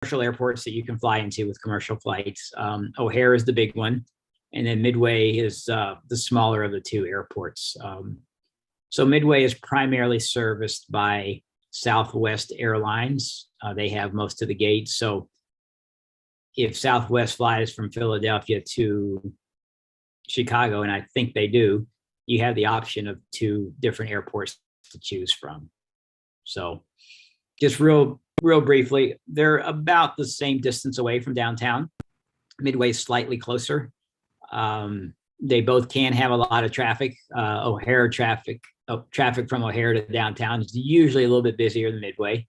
commercial airports that you can fly into with commercial flights. O'Hare is the big one, and then Midway is the smaller of the two airports. So Midway is primarily serviced by Southwest Airlines. They have most of the gates. So if Southwest flies from Philadelphia to Chicago, and I think they do, you have the option of two different airports to choose from. So just real briefly, they're about the same distance away from downtown. Midway's slightly closer. They both can have a lot of traffic. O'Hare traffic from O'Hare to downtown is usually a little bit busier than Midway.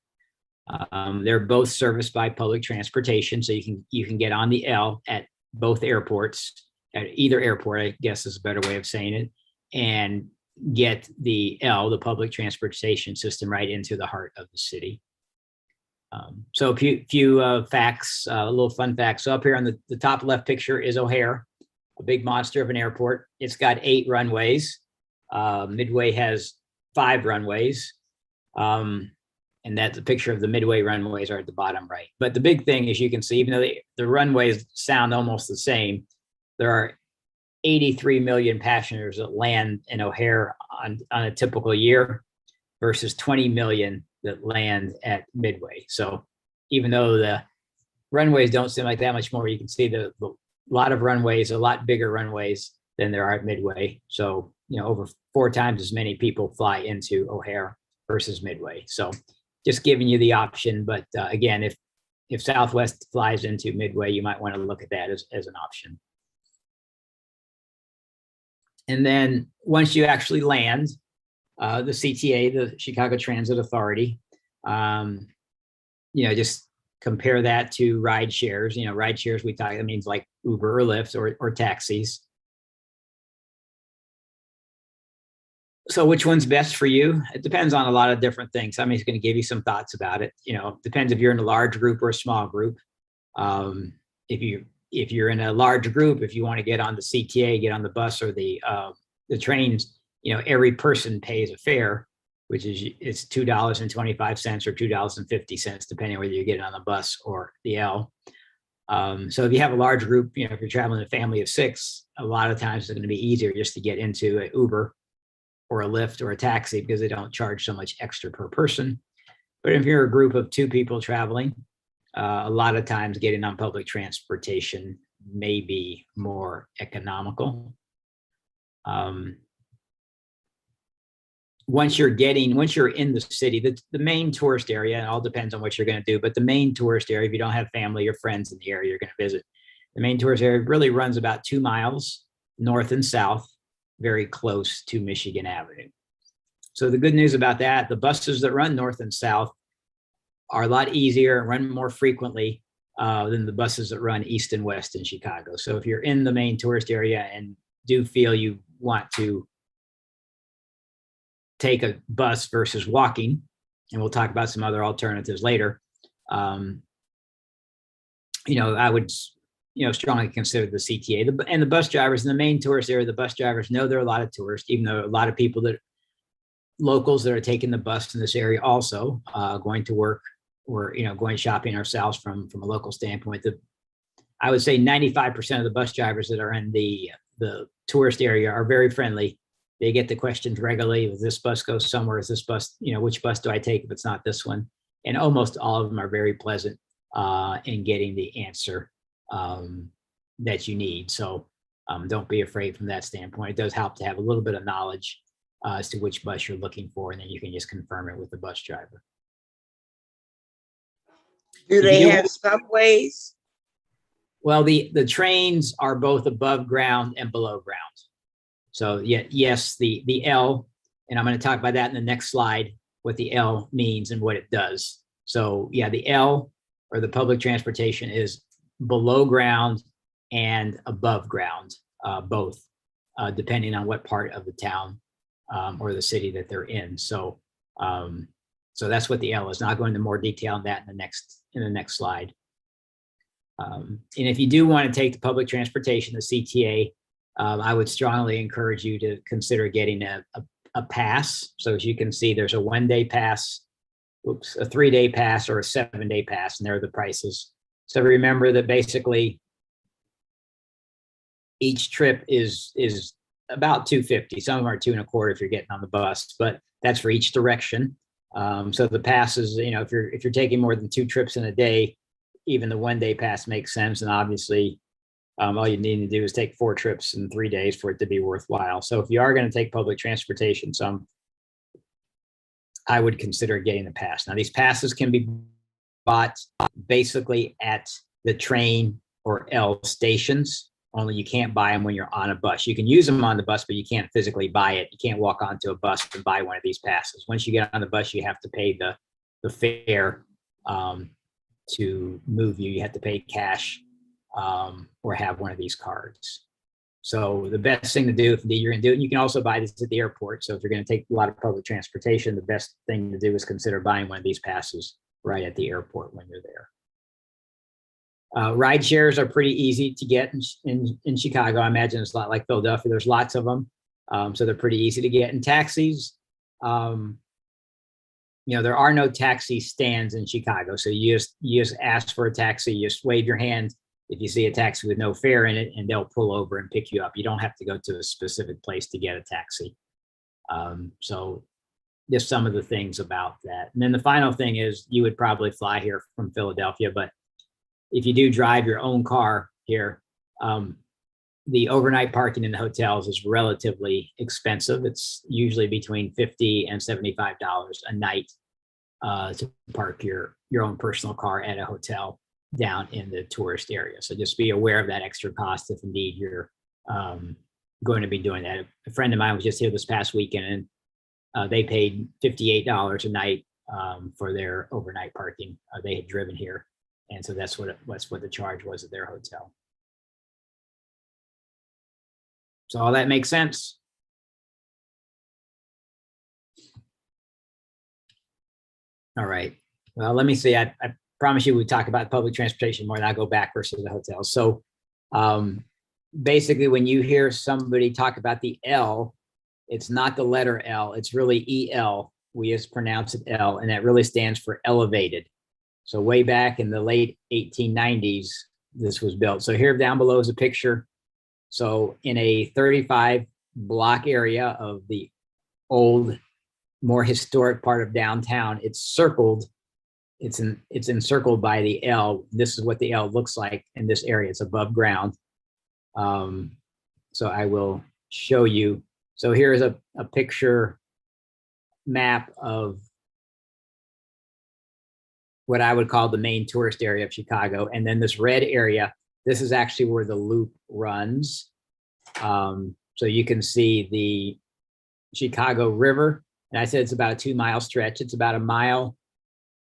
They're both serviced by public transportation, so you can get on the L at both airports, at either airport, I guess is a better way of saying it, and get the L, the public transportation system, right into the heart of the city. So a few facts, a little fun facts. So up here on the top left picture is O'Hare, a big monster of an airport. It's got 8 runways. Midway has 5 runways. And that's a picture of the Midway runways are at the bottom right. But the big thing, as you can see, even though the runways sound almost the same, there are 83 million passengers that land in O'Hare on a typical year versus 20 million that land at Midway. So even though the runways don't seem like that much more, you can see the lot of runways, a lot bigger runways than there are at Midway. So, over 4 times as many people fly into O'Hare versus Midway. So just giving you the option. But again, if Southwest flies into Midway, you might want to look at that as an option. And then once you actually land, the CTA, the Chicago Transit Authority, just compare that to ride shares. Ride shares, we talk, that means like Uber or Lyft or taxis. So which one's best for you? It depends on a lot of different things. I'm just going to give you some thoughts about it. Depends if you're in a large group or a small group. If you're in a large group, if you want to get on the CTA, get on the bus or the trains, every person pays a fare, which is it's $2.25 or $2.50, depending on whether you get it on the bus or the L. So if you have a large group, if you're traveling a family of 6, a lot of times it's going to be easier just to get into an Uber or a Lyft or a taxi because they don't charge so much extra per person. But if you're a group of 2 people traveling, a lot of times getting on public transportation may be more economical. Once you're in the city, the main tourist area, and it all depends on what you're going to do, but the main tourist area, if you don't have family or friends in the area you're going to visit, the main tourist area really runs about 2 miles north and south, very close to Michigan Avenue. So the good news about that, the buses that run north and south are a lot easier and run more frequently than the buses that run east and west in Chicago. So if you're in the main tourist area and do feel you want to take a bus versus walking, and we'll talk about some other alternatives later, I would strongly consider the CTA. And the bus drivers in the main tourist area, the bus drivers know there are a lot of tourists, even though a lot of people locals that are taking the bus in this area also going to work or, going shopping ourselves from a local standpoint. I would say 95% of the bus drivers that are in the tourist area are very friendly. They get the questions regularly. If this bus goes somewhere, is this bus, which bus do I take if it's not this one? And almost all of them are very pleasant in getting the answer that you need. So don't be afraid from that standpoint. It does help to have a little bit of knowledge as to which bus you're looking for, and then you can just confirm it with the bus driver. Do they have subways? Well, the trains are both above ground and below ground. So yes, the L, and I'm going to talk about that in the next slide, what the L means and what it does. So yeah, the L, or the public transportation, is below ground and above ground, both, depending on what part of the town or the city that they're in. So that's what the L is. Now I'll go into more detail on that in the next slide. And if you do want to take the public transportation, the CTA, I would strongly encourage you to consider getting a pass. So as you can see, there's a 1-day pass a 3-day pass or a 7-day pass, and there are the prices. So remember that basically each trip is about $250. Some of them are $225 if you're getting on the bus, but that's for each direction. So the passes, if you're taking more than 2 trips in a day, even the 1-day pass makes sense. And obviously, all you need to do is take 4 trips in 3 days for it to be worthwhile. So if you are going to take public transportation, I would consider getting the pass. Now, these passes can be bought basically at the train or L stations, only you can't buy them when you're on a bus. You can use them on the bus, but you can't physically buy it. You can't walk onto a bus and buy one of these passes. Once you get on the bus, you have to pay the fare to move you. You have to pay cash or have one of these cards. So the best thing to do if you're going to do it, and you can also buy this at the airport. So if you're going to take a lot of public transportation, the best thing to do is consider buying one of these passes right at the airport when you're there. Ride shares are pretty easy to get in Chicago. I imagine it's a lot like Philadelphia. There's lots of them. So they're pretty easy to get. And taxis, there are no taxi stands in Chicago. So you just ask for a taxi, you just wave your hand if you see a taxi with no fare in it, and they'll pull over and pick you up. You don't have to go to a specific place to get a taxi. So just some of the things about that. And then the final thing is you would probably fly here from Philadelphia, but if you do drive your own car here, the overnight parking in the hotels is relatively expensive. It's usually between $50 and $75 a night to park your own personal car at a hotel down in the tourist area. So just be aware of that extra cost if indeed you're going to be doing that. A friend of mine was just here this past weekend, and they paid $58 a night for their overnight parking. They had driven here, and so that's what the charge was at their hotel. So all that makes sense. All right. Well, let me see. I promise you we talk about public transportation more, and I'll go back versus the hotels. So basically, when you hear somebody talk about the L, it's not the letter L. It's really EL. We just pronounce it L, and that really stands for elevated. So way back in the late 1890s, this was built. So here down below is a picture. So in a 35 block area of the old, more historic part of downtown, it's circled. It's encircled by the L. This is what the L looks like in this area. It's above ground. So I will show you. So here's a picture map of what I would call the main tourist area of Chicago. And then this red area, this is actually where the loop runs. So you can see the Chicago River. And I said it's about a 2-mile stretch. It's about a mile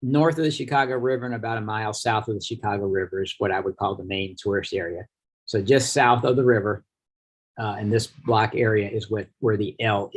north of the Chicago River and about a mile south of the Chicago River is what I would call the main tourist area. So just south of the river in this block area is where the L